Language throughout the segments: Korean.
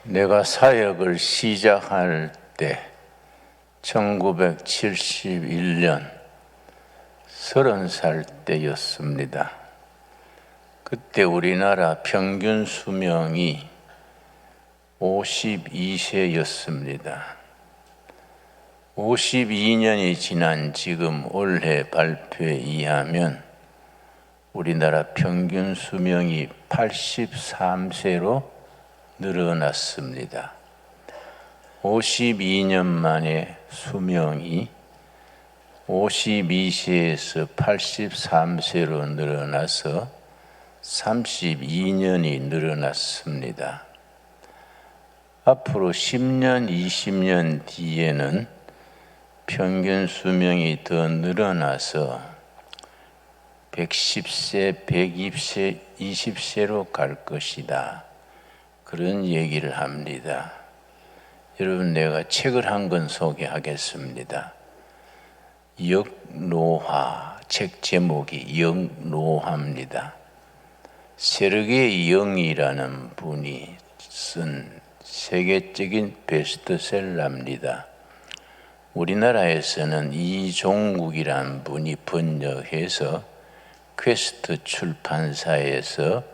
내가 사역을 시작할 때 1971년 30살 때였습니다. 그때 우리나라 평균 수명이 52세였습니다. 52년이 지난 지금 올해 발표에 의하면 우리나라 평균 수명이 83세로 늘어났습니다. 52년 만에 수명이 52세에서 83세로 늘어나서 32년이 늘어났습니다. 앞으로 10년, 20년 뒤에는 평균 수명이 더 늘어나서 110세, 120세, 20세로 갈 것이다. 그런 얘기를 합니다. 여러분, 내가 책을 한 권 소개하겠습니다. 역노화, 책 제목이 역노화입니다. 세르게이 영이라는 분이 쓴 세계적인 베스트셀러입니다. 우리나라에서는 이종국이라는 분이 번역해서 퀘스트 출판사에서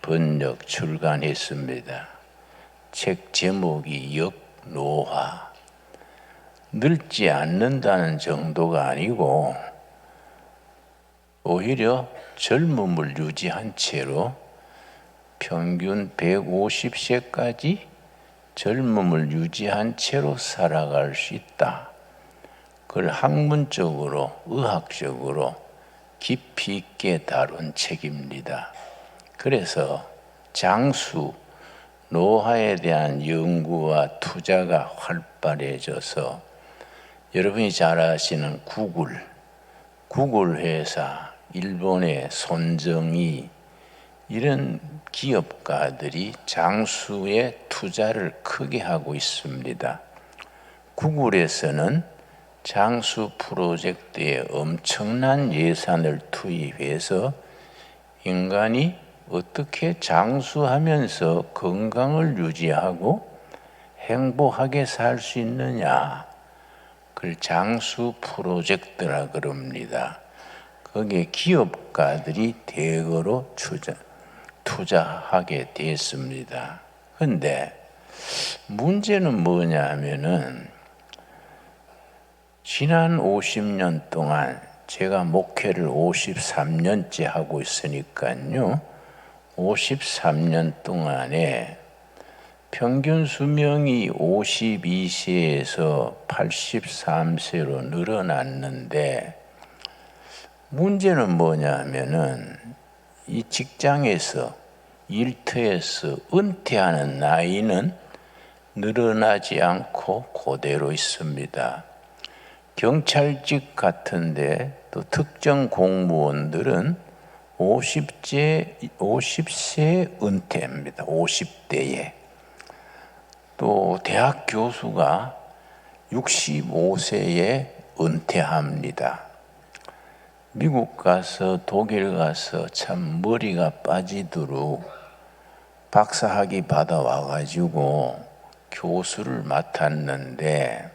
번역 출간했습니다. 책 제목이 역노화. 늙지 않는다는 정도가 아니고 오히려 젊음을 유지한 채로 평균 150세까지 젊음을 유지한 채로 살아갈 수 있다. 그걸 학문적으로, 의학적으로 깊이 있게 다룬 책입니다. 그래서 장수, 노화에 대한 연구와 투자가 활발해져서 여러분이 잘 아시는 구글 회사, 일본의 손정이 이런 기업가들이 장수에 투자를 크게 하고 있습니다. 구글에서는 장수 프로젝트에 엄청난 예산을 투입해서 인간이 어떻게 장수하면서 건강을 유지하고 행복하게 살 수 있느냐, 그걸 장수 프로젝트라 그럽니다. 거기에 기업가들이 대거로 투자하게 됐습니다. 그런데 문제는 뭐냐 하면은 지난 50년 동안 제가 목회를 53년째 하고 있으니까요. 53년 동안에 평균 수명이 52세에서 83세로 늘어났는데 문제는 뭐냐 하면은 이 직장에서 일터에서 은퇴하는 나이는 늘어나지 않고 그대로 있습니다. 경찰직 같은데 또 특정 공무원들은 50세 은퇴입니다. 50대에. 또 대학 교수가 65세에 은퇴합니다. 미국 가서 독일 가서 참 머리가 빠지도록 박사학위 받아와가지고 교수를 맡았는데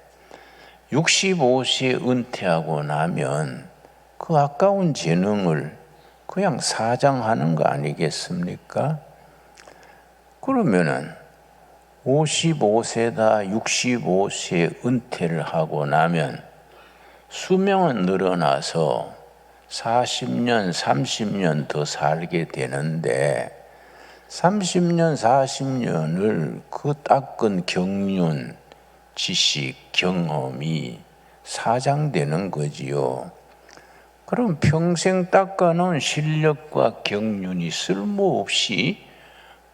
65세 은퇴하고 나면 그 아까운 재능을 그냥 사장하는 거 아니겠습니까? 그러면은 55세다 65세 은퇴를 하고 나면 수명은 늘어나서 40년, 30년 더 살게 되는데 30년, 40년을 그 닦은 경륜, 지식, 경험이 사장되는 거지요. 그럼 평생 닦아놓은 실력과 경륜이 쓸모없이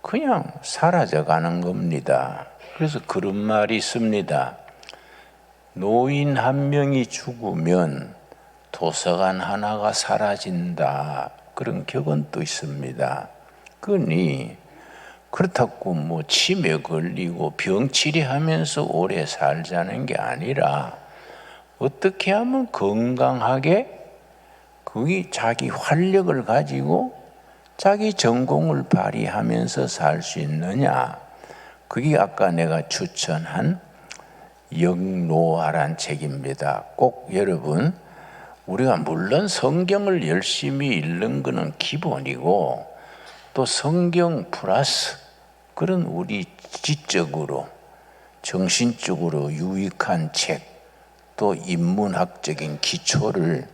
그냥 사라져가는 겁니다. 그래서 그런 말이 있습니다. 노인 한 명이 죽으면 도서관 하나가 사라진다. 그런 격언도 있습니다. 그러니 그렇다고 뭐 치매 걸리고 병치레하면서 오래 살자는 게 아니라 어떻게 하면 건강하게 그게 자기 활력을 가지고 자기 전공을 발휘하면서 살 수 있느냐, 그게 아까 내가 추천한 영노하란 책입니다. 꼭 여러분, 우리가 물론 성경을 열심히 읽는 것은 기본이고, 또 성경 플러스 그런 우리 지적으로 정신적으로 유익한 책, 또 인문학적인 기초를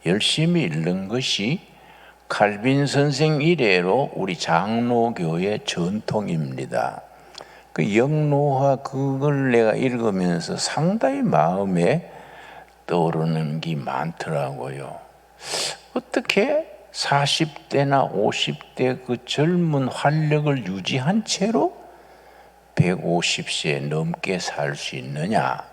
열심히 읽는 것이 칼빈 선생 이래로 우리 장로교의 전통입니다. 그 영노화 그걸 내가 읽으면서 상당히 마음에 떠오르는 게 많더라고요. 어떻게 40대나 50대 그 젊은 활력을 유지한 채로 150세 넘게 살 수 있느냐?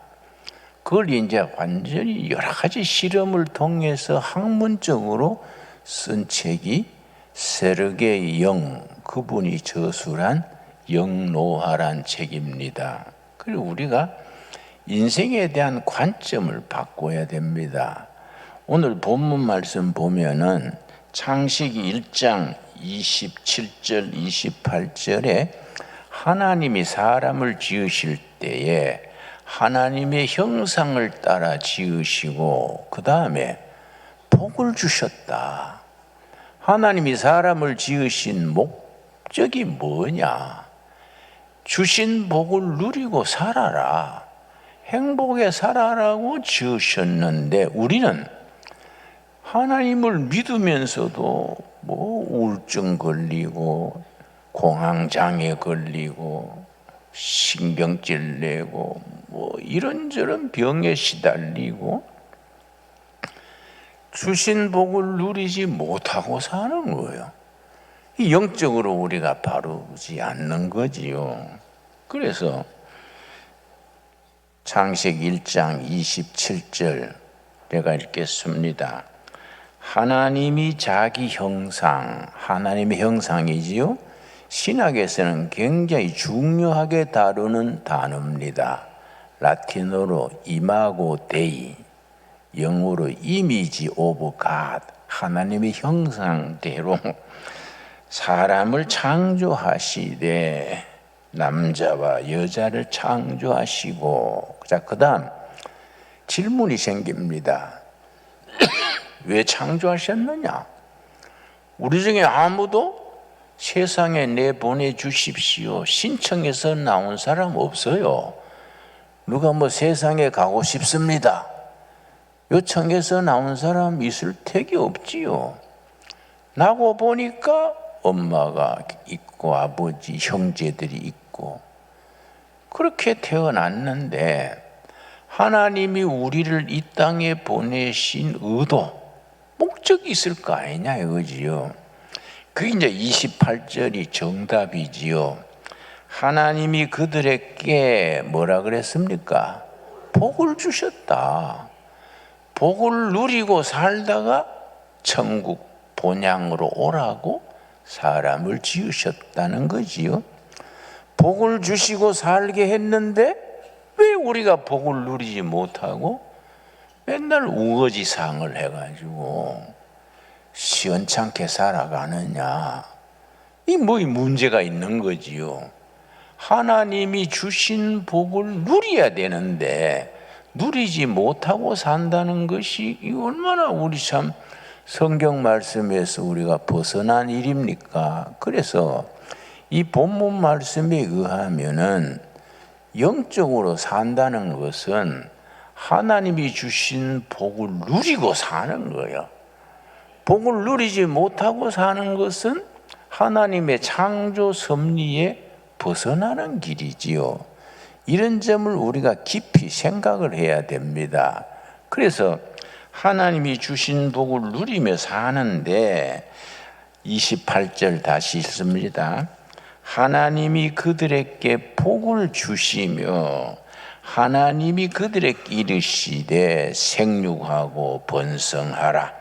그걸 이제 완전히 여러 가지 실험을 통해서 학문적으로 쓴 책이 세르게이 영, 그분이 저술한 영노화란 책입니다. 그리고 우리가 인생에 대한 관점을 바꿔야 됩니다. 오늘 본문 말씀 보면은 창세기 1장 27절 28절에 하나님이 사람을 지으실 때에 하나님의 형상을 따라 지으시고 그 다음에 복을 주셨다. 하나님이 사람을 지으신 목적이 뭐냐? 주신 복을 누리고 살아라. 행복에 살아라고 지으셨는데 우리는 하나님을 믿으면서도 뭐 우울증 걸리고 공황장애 걸리고 신경질 내고 뭐 이런저런 병에 시달리고 주신 복을 누리지 못하고 사는 거예요. 영적으로 우리가 바르지 않는 거지요. 그래서 창세기 1장 27절 내가 읽겠습니다. 하나님이 자기 형상, 하나님의 형상이지요. 신학에서는 굉장히 중요하게 다루는 단어입니다. 라틴어로 이마고 데이, 영어로 이미지 오브 갓, 하나님의 형상대로 사람을 창조하시되 남자와 여자를 창조하시고, 자, 그 다음 질문이 생깁니다. 왜 창조하셨느냐? 우리 중에 아무도 세상에 내보내주십시오 신청해서 나온 사람 없어요. 누가 뭐 세상에 가고 싶습니다 요청해서 나온 사람 있을 택이 없지요. 나고 보니까 엄마가 있고 아버지, 형제들이 있고 그렇게 태어났는데 하나님이 우리를 이 땅에 보내신 의도, 목적이 있을 거 아니냐 이거지요. 그게 이제 28절이 정답이지요. 하나님이 그들에게 뭐라 그랬습니까? 복을 주셨다. 복을 누리고 살다가 천국 본향으로 오라고 사람을 지으셨다는 거지요. 복을 주시고 살게 했는데 왜 우리가 복을 누리지 못하고 맨날 우거지상을 해가지고 시원찮게 살아가느냐? 이 뭐 문제가 있는 거지요. 하나님이 주신 복을 누려야 되는데 누리지 못하고 산다는 것이 이 얼마나 우리 참 성경 말씀에서 우리가 벗어난 일입니까? 그래서 이 본문 말씀에 의하면은 영적으로 산다는 것은 하나님이 주신 복을 누리고 사는 거예요. 복을 누리지 못하고 사는 것은 하나님의 창조 섭리에 벗어나는 길이지요. 이런 점을 우리가 깊이 생각을 해야 됩니다. 그래서 하나님이 주신 복을 누리며 사는데 28절 다시 읽습니다. 하나님이 그들에게 복을 주시며 하나님이 그들에게 이르시되 생육하고 번성하라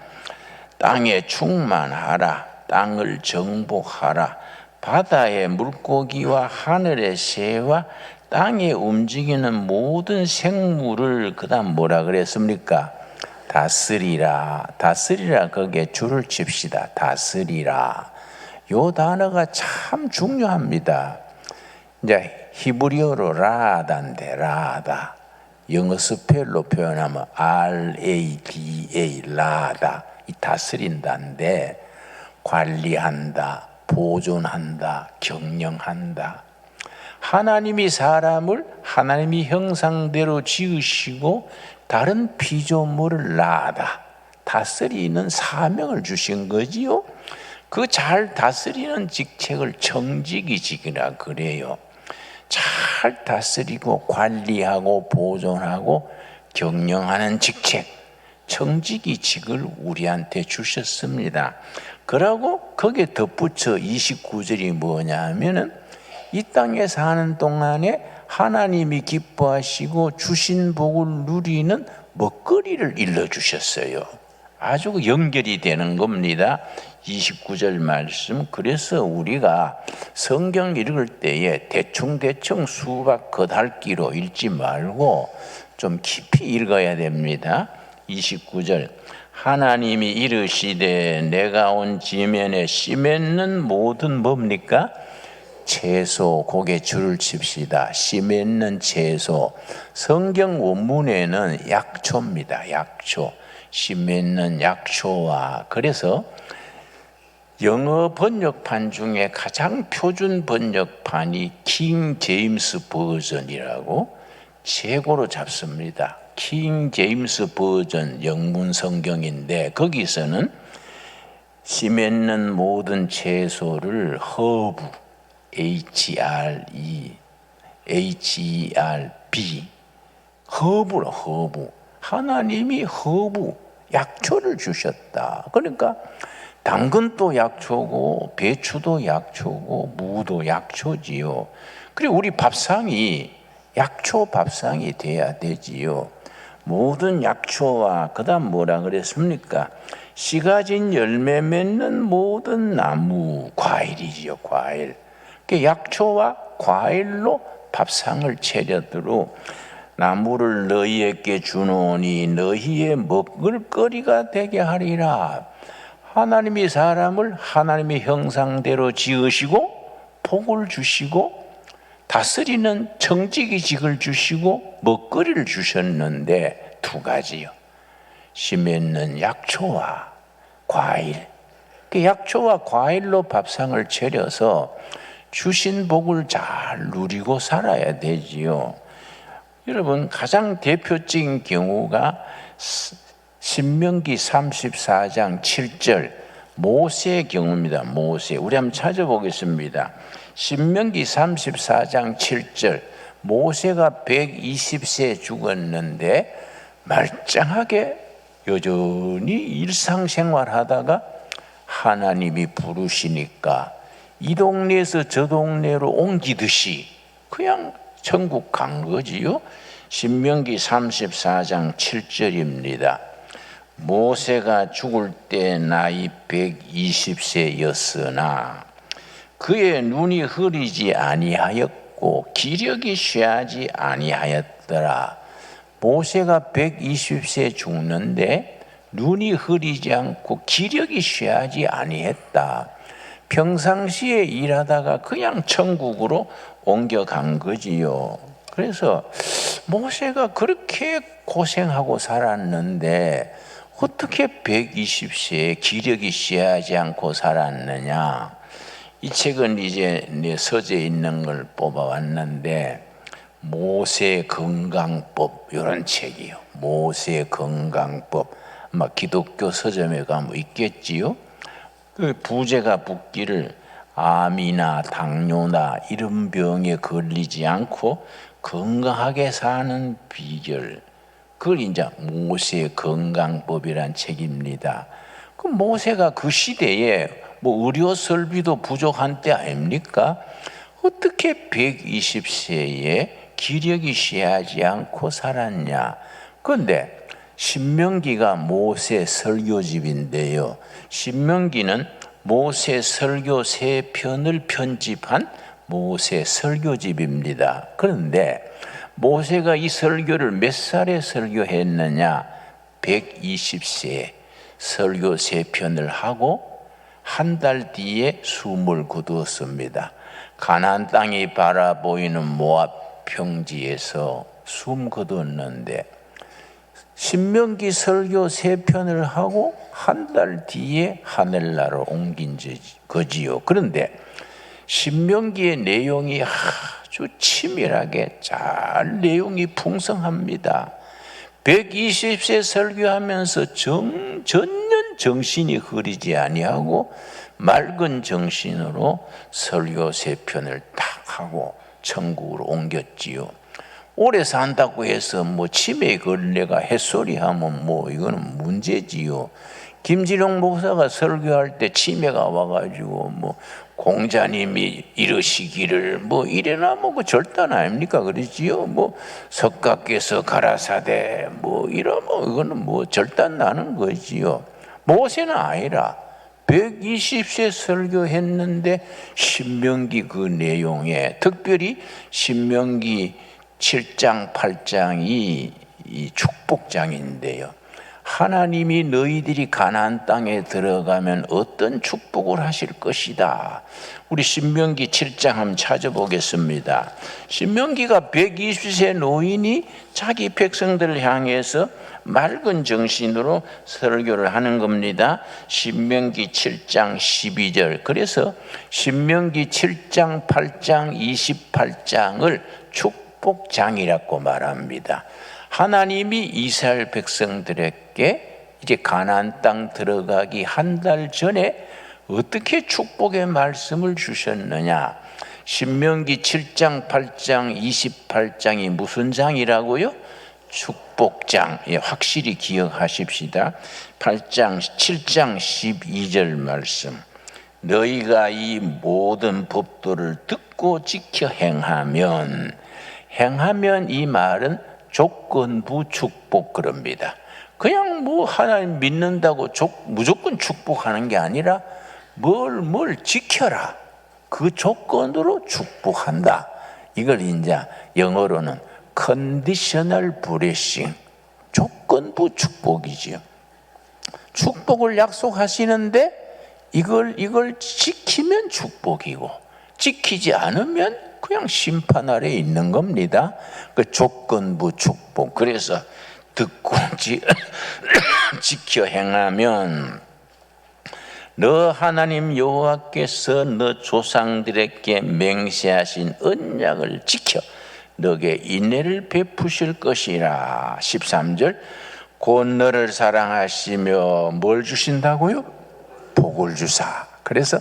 땅에 충만하라 땅을 정복하라 바다의 물고기와 하늘의 새와 땅에 움직이는 모든 생물을 그다음 뭐라 그랬습니까? 다스리라. 다스리라 거기에 줄을 칩시다. 다스리라. 요 단어가 참 중요합니다. 이제 히브리어로 라다인데, 라다. 영어 스펠로 표현하면 RADA, 라다. 이 다스린다인데, 관리한다, 보존한다, 경영한다. 하나님이 사람을 하나님이 형상대로 지으시고 다른 피조물을 낳아다 다스리는 사명을 주신 거지요. 그 잘 다스리는 직책을 청지기직이라 그래요. 잘 다스리고 관리하고 보존하고 경영하는 직책, 청지기직을 우리한테 주셨습니다. 그러고 거기에 덧붙여 29절이 뭐냐 하면은 이 땅에 사는 동안에 하나님이 기뻐하시고 주신 복을 누리는 먹거리를 일러주셨어요. 아주 연결이 되는 겁니다. 29절 말씀. 그래서 우리가 성경 읽을 때에 대충대충 수박 겉핥기로 읽지 말고 좀 깊이 읽어야 됩니다. 29절. 하나님이 이르시되 내가 온 지면에 씨 맺는 모든 뭡니까? 채소, 고개 줄을 칩시다. 씨 맺는 채소. 성경 원문에는 약초입니다. 약초. 씨 맺는 약초와. 그래서 영어 번역판 중에 가장 표준 번역판이 킹 제임스 버전이라고 최고로 잡습니다. 킹 제임스 버전 영문 성경인데 거기서는 씨 맺는 모든 채소를 허브 HERB 허브로 허브. 하나님이 허브 약초를 주셨다. 그러니까 당근도 약초고 배추도 약초고 무도 약초지요. 그리고 우리 밥상이 약초 밥상이 돼야 되지요. 모든 약초와 그다음 뭐라 그랬습니까? 씨 가진 열매 맺는 모든 나무 과일이지요. 과일. 그 약초와 과일로 밥상을 차려도록 나무를 너희에게 주노니 너희의 먹을 거리가 되게 하리라. 하나님이 사람을 하나님의 형상대로 지으시고 복을 주시고 다스리는 청지기직을 주시고 먹거리를 주셨는데 두 가지요. 씨 맺는 약초와 과일. 그 약초와 과일로 밥상을 차려서 주신 복을 잘 누리고 살아야 되지요. 여러분 가장 대표적인 경우가 신명기 34장 7절 모세의 경우입니다. 모세. 우리 한번 찾아보겠습니다. 신명기 34장 7절 모세가 120세 죽었는데 말짱하게 여전히 일상생활하다가 하나님이 부르시니까 이 동네에서 저 동네로 옮기듯이 그냥 천국 간 거지요. 신명기 34장 7절입니다. 모세가 죽을 때 나이 120세였으나 그의 눈이 흐리지 아니하였고 기력이 쇠하지 아니하였더라. 모세가 120세 죽는데 눈이 흐리지 않고 기력이 쇠하지 아니했다. 평상시에 일하다가 그냥 천국으로 옮겨간 거지요. 그래서 모세가 그렇게 고생하고 살았는데 어떻게 120세에 기력이 쇠하지 않고 살았느냐. 이 책은 이제 내 서재에 있는 걸 뽑아왔는데 모세 건강법 이런 책이요. 모세 건강법. 아마 기독교 서점에 가면 있겠지요. 그 부제가 붙기를 암이나 당뇨나 이런 병에 걸리지 않고 건강하게 사는 비결. 그걸 이제 모세 건강법이란 책입니다. 그 모세가 그 시대에 뭐 의료 설비도 부족한 때 아닙니까? 어떻게 120세에 기력이 쇠하지 않고 살았냐? 그런데 신명기가 모세 설교집인데요. 신명기는 모세 설교 3편을 편집한 모세 설교집입니다. 그런데 모세가 이 설교를 몇 살에 설교했느냐? 120세에 설교 3편을 하고 한 달 뒤에 숨을 거두었습니다. 가나안 땅이 바라보이는 모압 평지에서 숨 거두었는데 신명기 설교 3편을 하고 한 달 뒤에 하늘나라로 옮긴 거지요. 그런데 신명기의 내용이 아주 치밀하게 잘 내용이 풍성합니다. 120세 설교하면서 전년 정신이 흐리지 아니하고 맑은 정신으로 설교 3편을 딱 하고 천국으로 옮겼지요. 오래 산다고 해서 뭐 치매 걸레가 햇소리 하면 뭐 이거는 문제지요. 김진영 목사가 설교할 때 치매가 와가지고 뭐 공자님이 이러시기를 뭐 이래나 뭐 그 절단 아닙니까? 그러지요. 뭐 석가께서 가라사대 뭐 이러면 이거는 뭐 절단 나는 거지요. 모세는 아니라 120세 설교했는데 신명기 그 내용에 특별히 신명기 7장 8장이 이 축복장인데요. 하나님이 너희들이 가나안 땅에 들어가면 어떤 축복을 하실 것이다. 우리 신명기 7장 한번 찾아보겠습니다. 신명기가 120세 노인이 자기 백성들을 향해서 맑은 정신으로 설교를 하는 겁니다. 신명기 7장 12절. 그래서 신명기 7장 8장 28장을 축복장이라고 말합니다. 하나님이 이스라엘 백성들에게 이제 가나안 땅 들어가기 한 달 전에 어떻게 축복의 말씀을 주셨느냐? 신명기 7장, 8장, 28장이 무슨 장이라고요? 축복장. 예, 확실히 기억하십시다. 8장, 7장 12절 말씀. 너희가 이 모든 법도를 듣고 지켜 행하면 이 말은 조건부 축복 그럽니다. 그냥 뭐 하나님 믿는다고 무조건 축복하는 게 아니라 뭘 지켜라. 그 조건으로 축복한다. 이걸 이제 영어로는 conditional blessing, 조건부 축복이지요. 축복을 약속하시는데 이걸 지키면 축복이고 지키지 않으면 그냥 심판 아래 있는 겁니다. 그 조건부 축복. 그래서 듣고 지켜 행하면 너 하나님 여호와께서 너 조상들에게 맹세하신 언약을 지켜 너에게 인애를 베푸실 것이라. 13절. 곧 너를 사랑하시며 뭘 주신다고요? 복을 주사. 그래서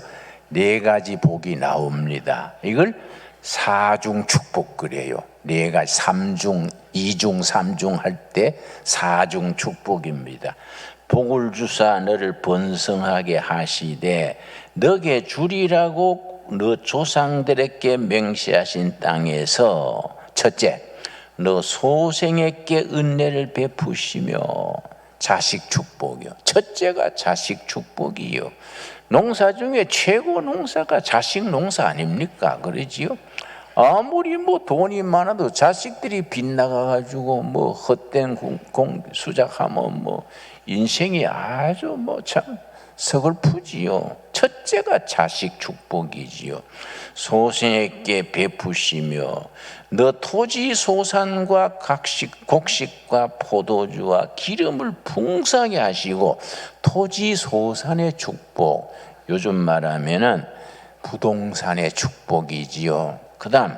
4가지 복이 나옵니다. 이걸 4중 축복 그래요. 4가지 3중, 2중, 3중 할 때 4중 축복입니다. 복을 주사 너를 번성하게 하시되 너게 주리라고 너 조상들에게 맹세하신 땅에서 첫째, 너 소생에게 은혜를 베푸시며 자식 축복이요. 첫째가 자식 축복이요. 농사 중에 최고 농사가 자식 농사 아닙니까? 그러지요? 아무리 뭐 돈이 많아도 자식들이 빗나가가지고 뭐 헛된 수작하면 뭐 인생이 아주 뭐 참 서글프지요. 첫째가 자식 축복이지요. 소생에게 베푸시며 너 토지 소산과 곡식과 포도주와 기름을 풍성하게 하시고 토지 소산의 축복, 요즘 말하면은 부동산의 축복이지요. 그 다음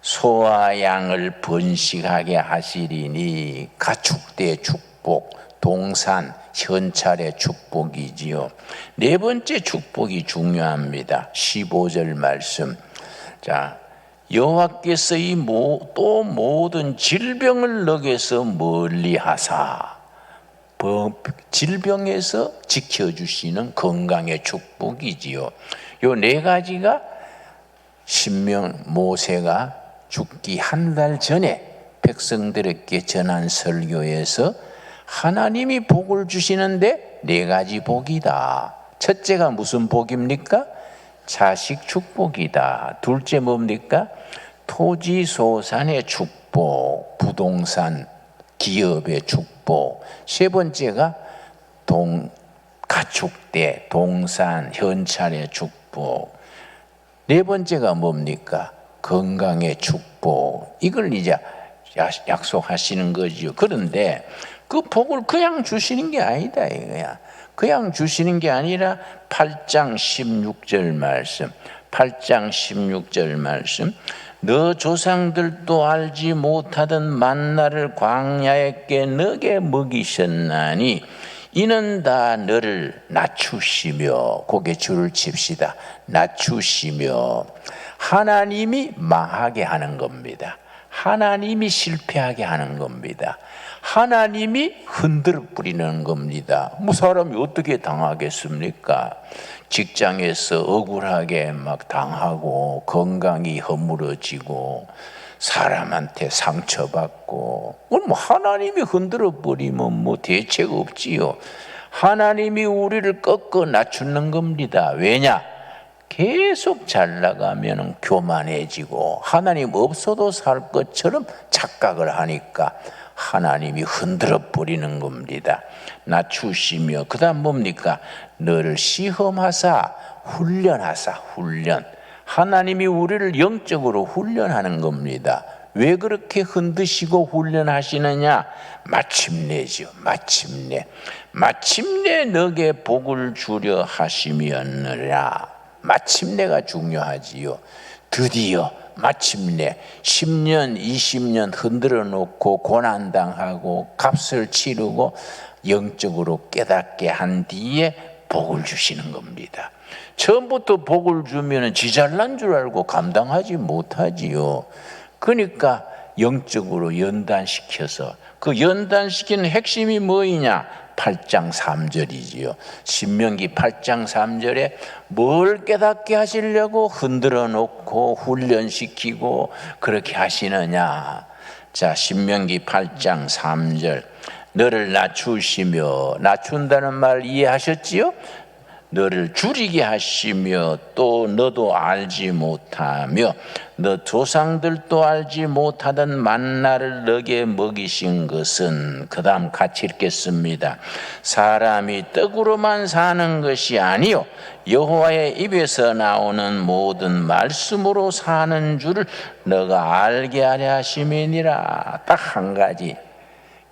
소와 양을 번식하게 하시리니 가축대의 축복, 동산, 현찰의 축복이지요. 4번째 축복이 중요합니다. 15절 말씀. 자, 여호와께서 또 모든 질병을 너에게서 멀리하사 질병에서 지켜주시는 건강의 축복이지요. 요 4가지가 모세가 죽기 한 달 전에 백성들에게 전한 설교에서 하나님이 복을 주시는데 4가지 복이다. 첫째가 무슨 복입니까? 자식 축복이다. 둘째 뭡니까? 토지 소산의 축복, 부동산 기업의 축복. 세 번째가 가축대, 동산, 현찰의 축복. 네 번째가 뭡니까? 건강의 축복. 이걸 이제 약속하시는 거지요. 그런데 그 복을 그냥 주시는 게 아니다 이거야. 그냥 주시는 게 아니라 8장 16절 말씀, 8장 16절 말씀, 너 조상들도 알지 못하던 만나를 광야에 너게 먹이셨나니 이는 다 너를 낮추시며, 고개 줄을 칩시다. 낮추시며 하나님이 망하게 하는 겁니다. 하나님이 실패하게 하는 겁니다. 하나님이 흔들어 뿌리는 겁니다. 뭐 사람이 어떻게 당하겠습니까? 직장에서 억울하게 막 당하고 건강이 허물어지고 사람한테 상처받고, 뭐 하나님이 흔들어 버리면 뭐 대책 없지요. 하나님이 우리를 꺾어 낮추는 겁니다. 왜냐? 계속 잘 나가면 교만해지고 하나님 없어도 살 것처럼 착각을 하니까 하나님이 흔들어 버리는 겁니다. 낮추시며, 그 다음 뭡니까? 너를 시험하사 훈련하사. 훈련. 하나님이 우리를 영적으로 훈련하는 겁니다. 왜 그렇게 흔드시고 훈련하시느냐? 마침내죠. 마침내 너게 복을 주려 하심이었느라. 마침내가 중요하지요. 드디어 마침내 10년 20년 흔들어 놓고 고난당하고 값을 치르고 영적으로 깨닫게 한 뒤에 복을 주시는 겁니다. 처음부터 복을 주면 지 잘난 줄 알고 감당하지 못하지요. 그러니까 영적으로 연단시켜서, 그 연단시키는 핵심이 뭐이냐? 8장 3절이지요. 신명기 8장 3절에 뭘 깨닫게 하시려고 흔들어 놓고 훈련시키고 그렇게 하시느냐? 자, 신명기 8장 3절. 너를 낮추시며, 낮춘다는 말 이해하셨지요? 너를 줄이게 하시며 또 너도 알지 못하며 너 조상들도 알지 못하던 만나를 너게 먹이신 것은, 그 다음 같이 읽겠습니다. 사람이 떡으로만 사는 것이 아니요 여호와의 입에서 나오는 모든 말씀으로 사는 줄을 너가 알게 하려 하심이니라. 딱 한 가지,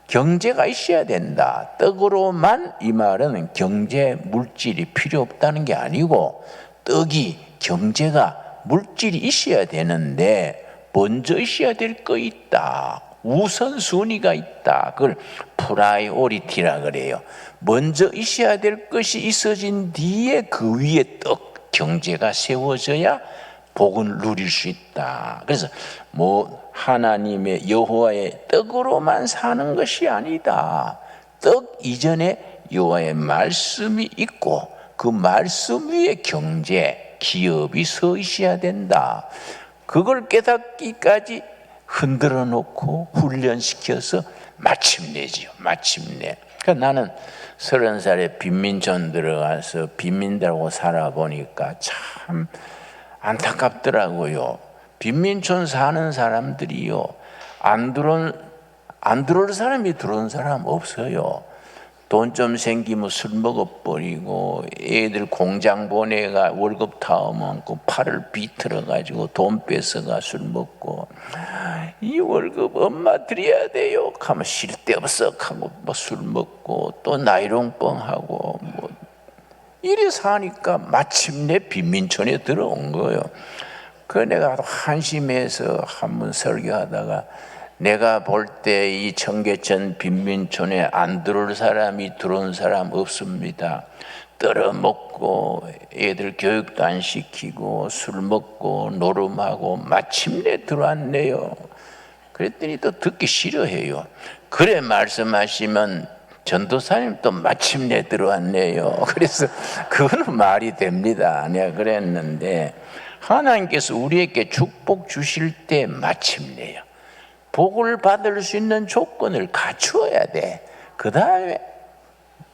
경제가 있어야 된다. 떡으로만, 이 말은 경제 물질이 필요 없다는 게 아니고 떡이, 경제가 물질이 있어야 되는데 먼저 있어야 될 거 있다. 우선순위가 있다. 그걸 프라이오리티라 그래요. 먼저 있어야 될 것이 있어진 뒤에 그 위에 떡, 경제가 세워져야 복을 누릴 수 있다. 그래서 하나님의 여호와의 떡으로만 사는 것이 아니다. 떡 이전에 여호와의 말씀이 있고 그 말씀 위에 경제, 기업이 서 있어야 된다. 그걸 깨닫기까지 흔들어 놓고 훈련시켜서 마침내지요. 마침내. 그러니까 나는 30살에 빈민촌 들어가서 빈민들하고 살아보니까 참 안타깝더라고요. 빈민촌 사는 사람들이요, 안 들어올 사람이 들어온 사람 없어요. 돈 좀 생기면 술 먹어버리고, 애들 공장 보내가 월급 다 오면 팔을 비틀어가지고 돈 뺏어가 술 먹고, 이 월급 엄마 드려야 돼요 하면 쓸데없어 하고 술 먹고 또 나이롱뻥 하고 이래 사니까 마침내 빈민촌에 들어온 거예요. 그 내가 한심해서 한번 설교하다가, 내가 볼 때 이 청계천 빈민촌에 안 들어올 사람이 들어온 사람 없습니다. 떨어먹고 애들 교육도 안 시키고 술 먹고 노름하고 마침내 들어왔네요. 그랬더니 또 듣기 싫어해요. 그래 말씀하시면 전도사님 또 마침내 들어왔네요. 그래서 그거는 말이 됩니다. 내가 그랬는데, 하나님께서 우리에게 축복 주실 때 마침내요. 복을 받을 수 있는 조건을 갖추어야 돼. 그 다음에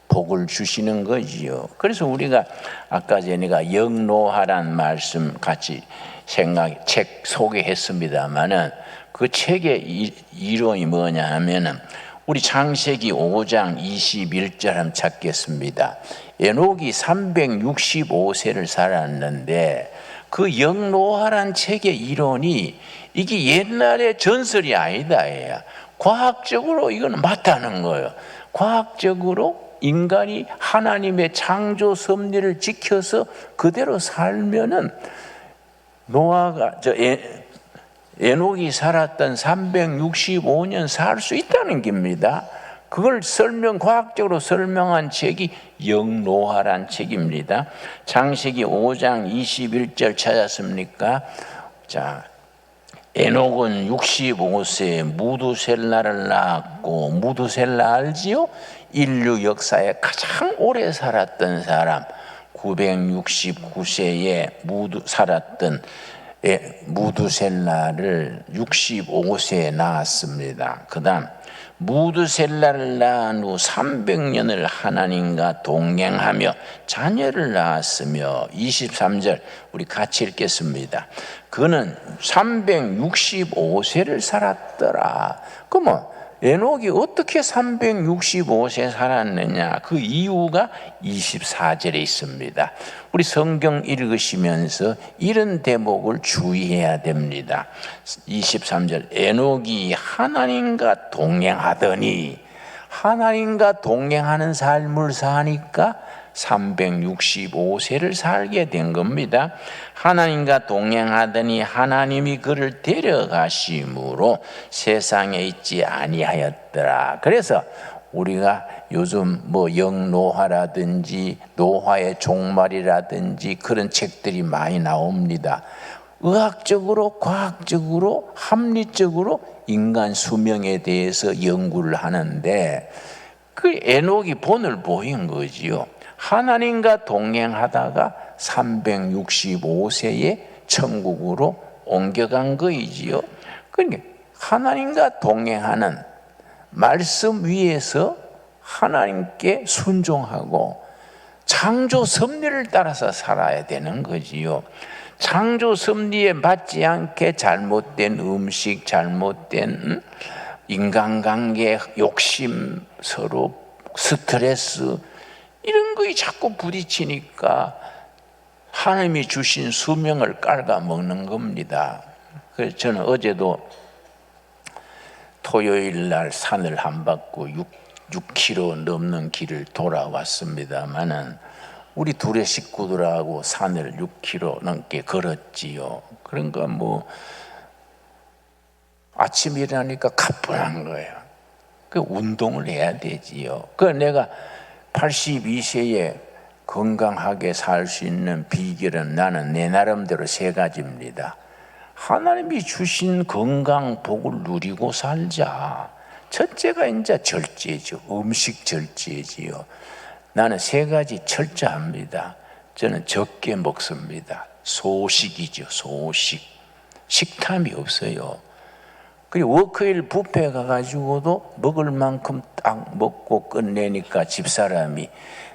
복을 주시는 거지요. 그래서 우리가 아까 전에 영노하란 말씀 같이 책 소개했습니다만은, 그 책의 이론이 뭐냐 하면은 우리 창세기 5장 21절 한번 찾겠습니다. 에녹이 365세를 살았는데 그 영노하란 책의 이론이 이게 옛날의 전설이 아니다. 과학적으로 이건 맞다는 거예요. 과학적으로 인간이 하나님의 창조 섭리를 지켜서 그대로 살면은 에녹이 살았던 365년 살 수 있다는 겁니다. 그걸 과학적으로 설명한 책이 영노하란 책입니다. 창세기 5장 21절 찾았습니까? 자, 에녹은 65세에 무두셀라를 낳았고, 무두셀라 알지요? 인류 역사에 가장 오래 살았던 사람, 969세에 살았던 무두셀라를 65세에 낳았습니다. 그 다음 무두셀라를 낳은 후 300년을 하나님과 동행하며 자녀를 낳았으며 23절 우리 같이 읽겠습니다. 그는 365세를 살았더라. 그러면 에녹이 어떻게 365세 살았느냐? 그 이유가 24절에 있습니다. 우리 성경 읽으시면서 이런 대목을 주의해야 됩니다. 23절 에녹이 하나님과 동행하더니, 하나님과 동행하는 삶을 사니까 365세를 살게 된 겁니다. 하나님과 동행하더니 하나님이 그를 데려가심으로 세상에 있지 아니하였더라. 그래서 우리가 요즘 영노화라든지 노화의 종말이라든지 그런 책들이 많이 나옵니다. 의학적으로, 과학적으로, 합리적으로 인간 수명에 대해서 연구를 하는데 그 에녹이 본을 보인 거지요. 하나님과 동행하다가 365세에 천국으로 옮겨간 거이지요. 그러니까 하나님과 동행하는 말씀 위에서 하나님께 순종하고 창조 섭리를 따라서 살아야 되는 거지요. 창조 섭리에 맞지 않게 잘못된 음식, 잘못된 인간관계, 욕심, 서로 스트레스 이런 거에 자꾸 부딪히니까 하나님이 주신 수명을 깔아먹는 겁니다. 그래서 저는 어제도 토요일 날 산을 한 바퀴 6km 넘는 길을 돌아왔습니다만은 우리 둘의 식구들하고 산을 6km 넘게 걸었지요. 그러니까 아침에 일어나니까 가뿐한 거예요. 그 운동을 해야 되지요. 그 내가 82세에 건강하게 살 수 있는 비결은 나는 내 나름대로 3가지입니다. 하나님이 주신 건강 복을 누리고 살자. 첫째가 이제 절제죠. 음식 절제지요. 나는 3가지 철저합니다. 저는 적게 먹습니다. 소식이죠. 소식. 식탐이 없어요. 그리고 워크힐 뷔페 가가지고도 먹을 만큼 딱 먹고 끝내니까 집사람이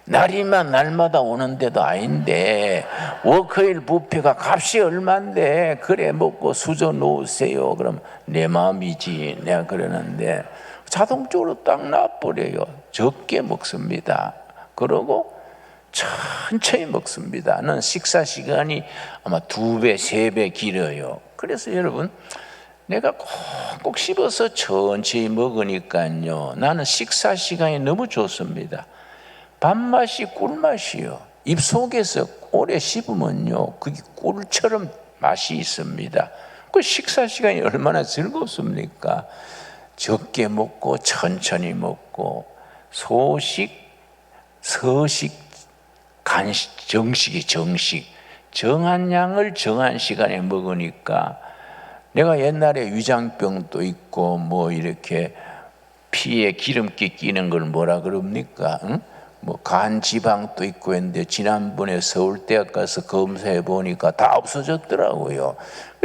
날마다 오는데도 아닌데 워크힐 뷔페가 값이 얼만데 그래 먹고 수저 놓으세요. 그럼 내 마음이지. 내가 그러는데 자동적으로 딱 놔버려요. 적게 먹습니다. 그러고 천천히 먹습니다. 나는 식사 시간이 아마 2배, 3배 길어요. 그래서 여러분 내가 꼭 씹어서 천천히 먹으니까요. 나는 식사 시간이 너무 좋습니다. 밥맛이 꿀맛이요. 입속에서 오래 씹으면요. 그게 꿀처럼 맛이 있습니다. 그 식사 시간이 얼마나 즐겁습니까? 적게 먹고 천천히 먹고 소식, 서식, 간식, 정식. 정한 양을 정한 시간에 먹으니까 내가 옛날에 위장병도 있고 이렇게 피에 기름기 끼는 걸 뭐라 그럽니까? 응? 간 지방도 있고 했는데 지난번에 서울대학 가서 검사해 보니까 다 없어졌더라고요.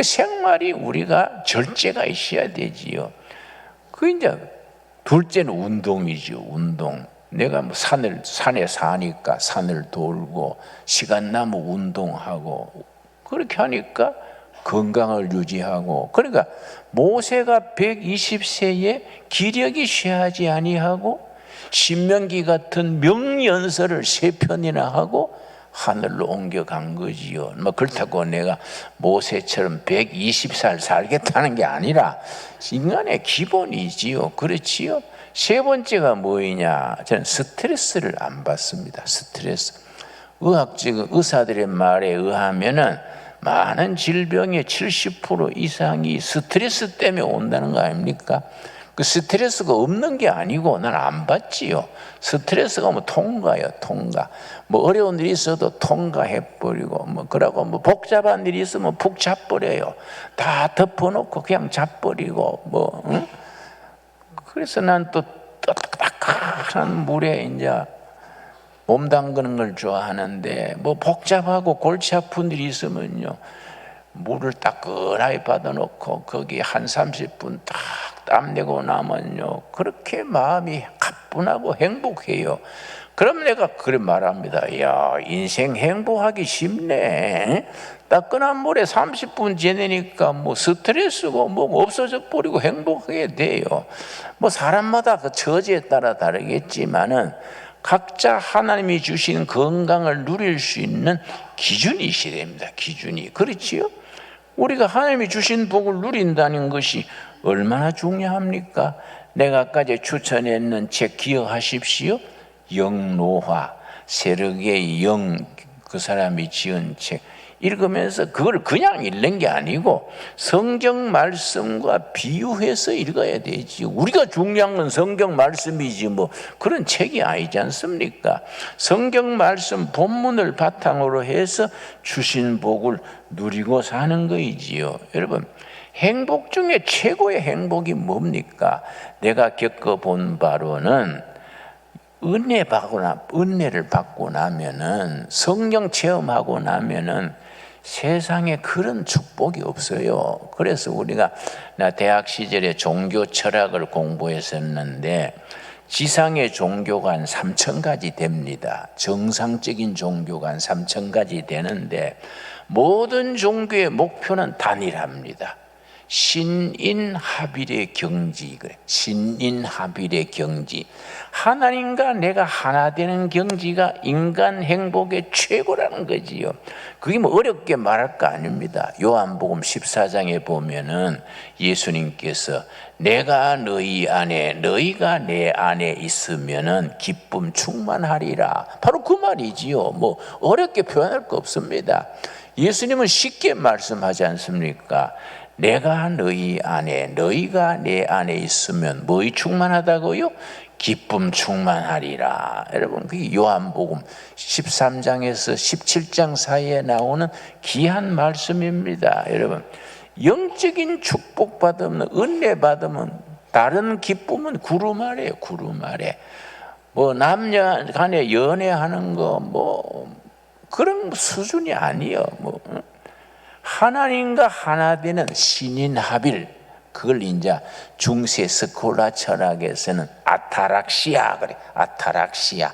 생활이 우리가 절제가 있어야 되지요. 그 이제 둘째는 운동이죠. 운동. 내가 산에 사니까 산을 돌고 시간 나면 운동하고 그렇게 하니까 건강을 유지하고. 그러니까 모세가 120세에 기력이 쇠하지 아니하고 신명기 같은 명연설을 3편이나 하고 하늘로 옮겨간 거지요. 뭐 그렇다고 내가 모세처럼 120살 살겠다는 게 아니라 인간의 기본이지요. 그렇지요. 세 번째가 뭐이냐? 저는 스트레스를 안 받습니다. 스트레스. 의학적 의사들의 말에 의하면은 많은 질병의 70% 이상이 스트레스 때문에 온다는 거 아닙니까? 그 스트레스가 없는 게 아니고 난 안 받지요. 스트레스가 뭐 통과요, 통과. 뭐 어려운 일이 있어도 통과해버리고, 뭐 그러고 뭐 복잡한 일이 있으면 푹 자버려요. 다 덮어놓고 그냥 자버리고, 뭐. 응? 그래서 난 또 따뜻한 물에 이제 몸 담그는 걸 좋아하는데, 뭐 복잡하고 골치 아픈 일이 있으면요, 물을 따끈하게 받아놓고 거기 한 30분 딱 땀 내고 나면요, 그렇게 마음이 가뿐하고 행복해요. 그럼 내가 그래 말합니다. 야, 인생 행복하기 쉽네. 따끈한 물에 30분 지내니까 뭐 스트레스고 뭐 없어져 버리고 행복하게 돼요. 뭐 사람마다 그 처지에 따라 다르겠지만은 각자 하나님이 주신 건강을 누릴 수 있는 기준이 있어야 됩니다. 기준이. 그렇지요? 우리가 하나님이 주신 복을 누린다는 것이 얼마나 중요합니까? 내가 아까 추천했는 책 기억하십시오. 영노화, 세력의 영, 그 사람이 지은 책 읽으면서 그걸 그냥 읽는 게 아니고 성경 말씀과 비유해서 읽어야 되지. 우리가 중요한 건 성경 말씀이지 뭐 그런 책이 아니지 않습니까? 성경 말씀 본문을 바탕으로 해서 주신 복을 누리고 사는 거이지요. 여러분, 행복 중에 최고의 행복이 뭡니까? 내가 겪어본 바로는 은혜를 받고 나면은, 성령 체험하고 나면은 세상에 그런 축복이 없어요. 그래서 나 대학 시절에 종교 철학을 공부했었는데, 지상의 종교가 한 3,000가지 됩니다. 정상적인 종교가 한 3,000가지 되는데, 모든 종교의 목표는 단일합니다. 신인합일의 경지. 그래. 신인합일의 경지. 하나님과 내가 하나 되는 경지가 인간 행복의 최고라는 거지요. 그게 뭐 어렵게 말할 거 아닙니다. 요한복음 14장에 보면은 예수님께서 내가 너희 안에 너희가 내 안에 있으면은 기쁨 충만하리라. 바로 그 말이지요. 뭐 어렵게 표현할 거 없습니다. 예수님은 쉽게 말씀하지 않습니까? 내가 너희 안에 너희가 내 안에 있으면 뭐이 충만하다고요? 기쁨 충만하리라. 여러분, 그게 요한복음 13장에서 17장 사이에 나오는 귀한 말씀입니다. 여러분, 영적인 축복 받으면, 은혜 받으면 다른 기쁨은 구름 아래예요. 구름 아래. 뭐 남녀 간에 연애하는 거 뭐 그런 수준이 아니에요. 뭐 하나님과 하나 되는 신인합일, 그걸 이제 중세 스콜라 철학에서는 아타락시아 그래. 아타락시아.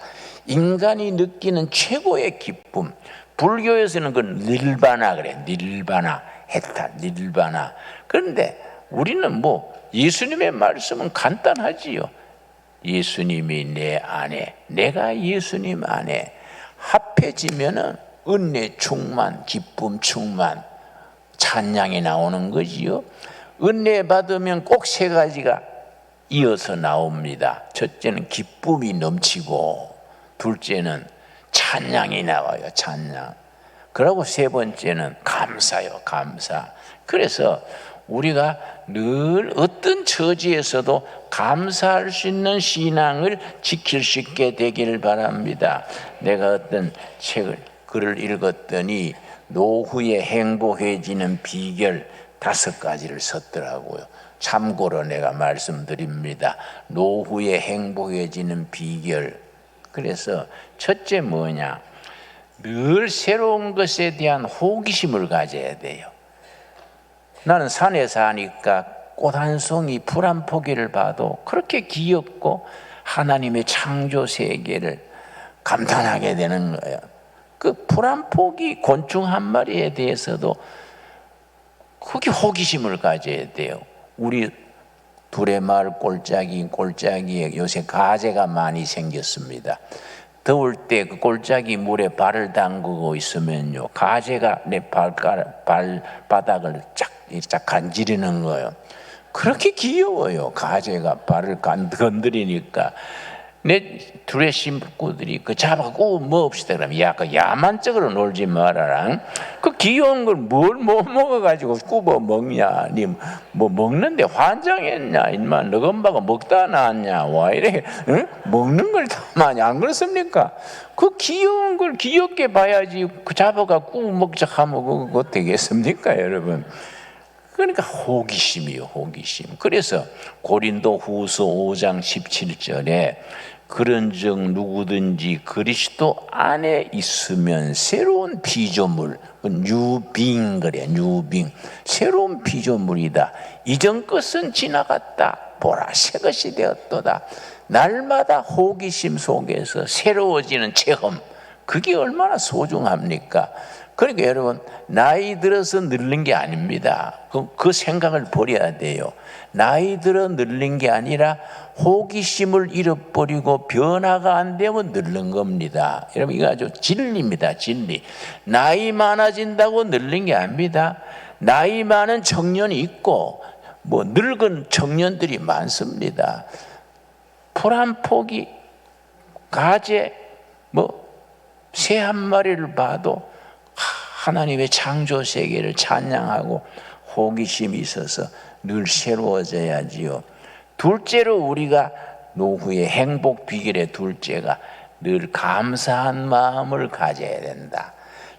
인간이 느끼는 최고의 기쁨. 불교에서는 그 닐바나 그래. 닐바나 했다. 닐바나. 그런데 우리는 뭐 예수님의 말씀은 간단하지요. 예수님이 내 안에, 내가 예수님 안에 합해지면은 은혜 충만, 기쁨 충만, 찬양이 나오는 거지요. 은혜 받으면 꼭 3가지가 이어서 나옵니다. 첫째는 기쁨이 넘치고, 둘째는 찬양이 나와요. 찬양. 그리고 3번째는 감사요. 감사. 그래서 우리가 늘 어떤 처지에서도 감사할 수 있는 신앙을 지킬 수 있게 되기를 바랍니다. 내가 어떤 글을 읽었더니 노후에 행복해지는 비결 5가지를 썼더라고요. 참고로 내가 말씀드립니다. 노후에 행복해지는 비결. 그래서 첫째 뭐냐? 늘 새로운 것에 대한 호기심을 가져야 돼요. 나는 산에 사니까 꽃 한 송이, 풀 한 포기를 봐도 그렇게 귀엽고 하나님의 창조 세계를 감탄하게 되는 거예요. 그 풀 한 포기, 곤충 한 마리에 대해서도 그게 호기심을 가져야 돼요. 우리 두레마을 골짜기에 요새 가재가 많이 생겼습니다. 더울 때 그 골짜기 물에 발을 담그고 있으면요, 가재가 내 발바닥을 쫙 간지르는 거예요. 그렇게 귀여워요. 가재가 발을 건드리니까. 내 둘의 신부들이 그 잡아고 뭐 없시다 그러면, 야, 그 야만적으로 놀지 말아라. 그 귀여운 걸 뭘 못 먹어가지고 굽어 먹냐? 니 뭐 먹는데 환장했냐? 인마 너건바가 먹다 나왔냐? 와 이래, 응? 먹는 걸 더 많이 안 그렇습니까? 그 귀여운 걸 귀엽게 봐야지. 그 잡아가 구워 먹자 하면 그거 되겠습니까, 여러분? 그러니까 호기심이요, 호기심. 그래서 고린도후서 5장 17절에 그런즉 누구든지 그리스도 안에 있으면 새로운 피조물, 뉴빙 그래, 뉴빙, 새로운 피조물이다. 이전 것은 지나갔다. 보라, 새 것이 되었도다. 날마다 호기심 속에서 새로워지는 체험, 그게 얼마나 소중합니까? 그러니까 여러분, 나이 들어서 늙는 게 아닙니다. 그 생각을 버려야 돼요. 나이 들어 늙는 게 아니라 호기심을 잃어버리고 변화가 안 되면 늙는 겁니다. 여러분, 이거 아주 진리입니다. 진리. 나이 많아진다고 늙는 게 아닙니다. 나이 많은 청년이 있고 뭐 늙은 청년들이 많습니다. 풀 한 포기, 가재, 뭐 새 한 마리를 봐도 하나님의 창조 세계를 찬양하고 호기심이 있어서 늘 새로워져야지요. 둘째로 우리가 노후의 행복 비결의 둘째가 늘 감사한 마음을 가져야 된다.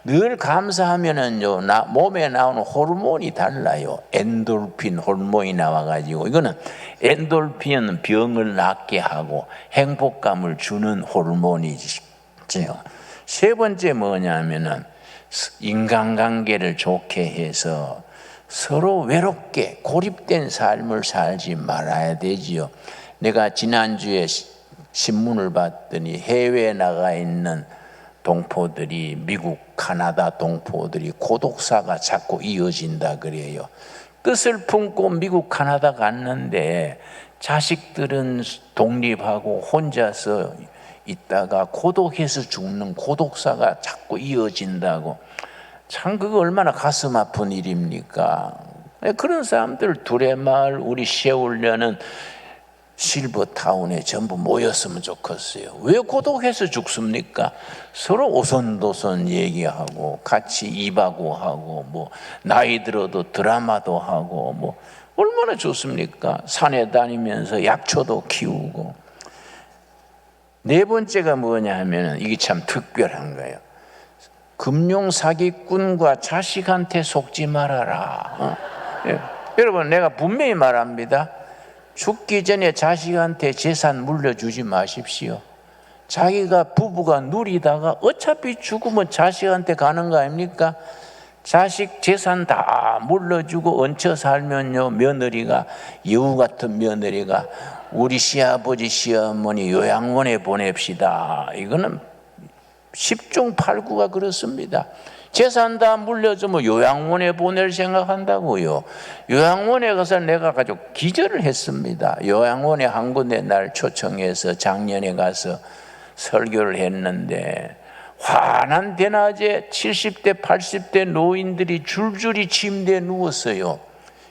늘 감사하면은요, 몸에 나오는 호르몬이 달라요. 엔돌핀 호르몬이 나와가지고, 이거는 엔돌핀은 병을 낫게 하고 행복감을 주는 호르몬이지요. 세 번째 뭐냐면은 인간관계를 좋게 해서 서로 외롭게 고립된 삶을 살지 말아야 되지요. 내가 지난주에 신문을 봤더니 해외에 나가 있는 동포들이, 미국, 카나다 동포들이 고독사가 자꾸 이어진다 그래요. 뜻을 품고 미국, 카나다 갔는데 자식들은 독립하고 혼자서 있다가 고독해서 죽는 고독사가 자꾸 이어진다고. 참 그거 얼마나 가슴 아픈 일입니까? 그런 사람들 두레마을 우리 세우려는 실버타운에 전부 모였으면 좋겠어요. 왜 고독해서 죽습니까? 서로 오손도손 얘기하고 같이 입하고 하고 뭐 나이 들어도 드라마도 하고 뭐 얼마나 좋습니까? 산에 다니면서 약초도 키우고. 네 번째가 뭐냐 하면 이게 참 특별한 거예요. 금융사기꾼과 자식한테 속지 말아라. 여러분, 내가 분명히 말합니다. 죽기 전에 자식한테 재산 물려주지 마십시오. 자기가 부부가 누리다가 어차피 죽으면 자식한테 가는 거 아닙니까? 자식 재산 다 물려주고 얹혀 살면요, 며느리가, 여우 같은 며느리가 우리 시아버지 시어머니 요양원에 보냅시다. 이거는 10중 8구가 그렇습니다. 재산 다 물려주면 요양원에 보낼 생각한다고요. 요양원에 가서 내가 가지고 기절을 했습니다. 요양원에 한 군데 날 초청해서 작년에 가서 설교를 했는데 환한 대낮에 70대 80대 노인들이 줄줄이 침대에 누웠어요.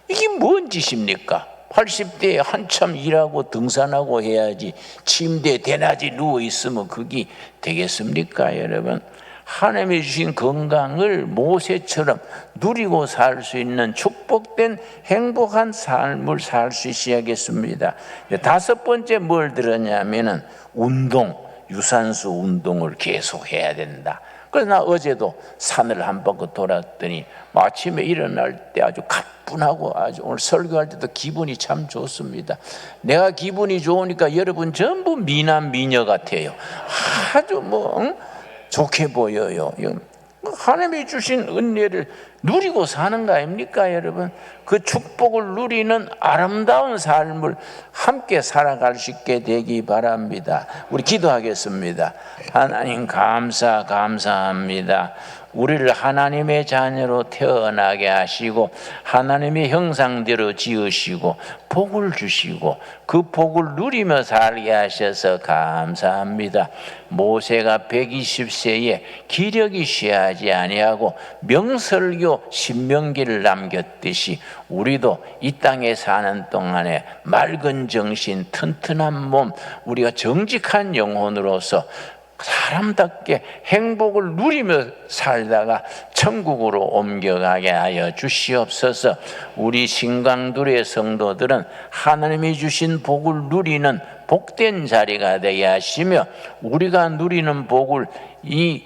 이게 뭔 짓입니까? 80대에 한참 일하고 등산하고 해야지 침대에 대낮에 누워있으면 그게 되겠습니까, 여러분? 하나님이 주신 건강을 모세처럼 누리고 살 수 있는 축복된 행복한 삶을 살 수 있어야겠습니다. 다섯 번째 뭘 들었냐면은 운동, 유산소 운동을 계속 해야 된다. 그래서 나 어제도 산을 한 바퀴 돌았더니 아침에 일어날 때 아주 가뿐하고 아주 오늘 설교할 때도 기분이 참 좋습니다. 내가 기분이 좋으니까 여러분 전부 미남 미녀 같아요. 아주 좋게 보여요. 하나님이 주신 은혜를 누리고 사는 거 아닙니까, 여러분? 그 축복을 누리는 아름다운 삶을 함께 살아갈 수 있게 되기 바랍니다. 우리 기도하겠습니다. 하나님 감사합니다. 우리를 하나님의 자녀로 태어나게 하시고 하나님의 형상대로 지으시고 복을 주시고 그 복을 누리며 살게 하셔서 감사합니다. 모세가 120세에 기력이 쉬하지 아니하고 명설교 신명기를 남겼듯이 우리도 이 땅에 사는 동안에 맑은 정신, 튼튼한 몸, 우리가 정직한 영혼으로서 사람답게 행복을 누리며 살다가 천국으로 옮겨가게 하여 주시옵소서. 우리 신강둘의 성도들은 하나님이 주신 복을 누리는 복된 자리가 되게 하시며 우리가 누리는 복을 이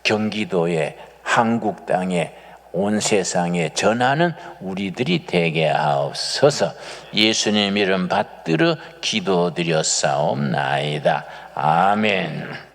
경기도에, 한국 땅에, 온 세상에 전하는 우리들이 되게 하옵소서. 예수님 이름 받들어 기도드렸사옵나이다. 아멘.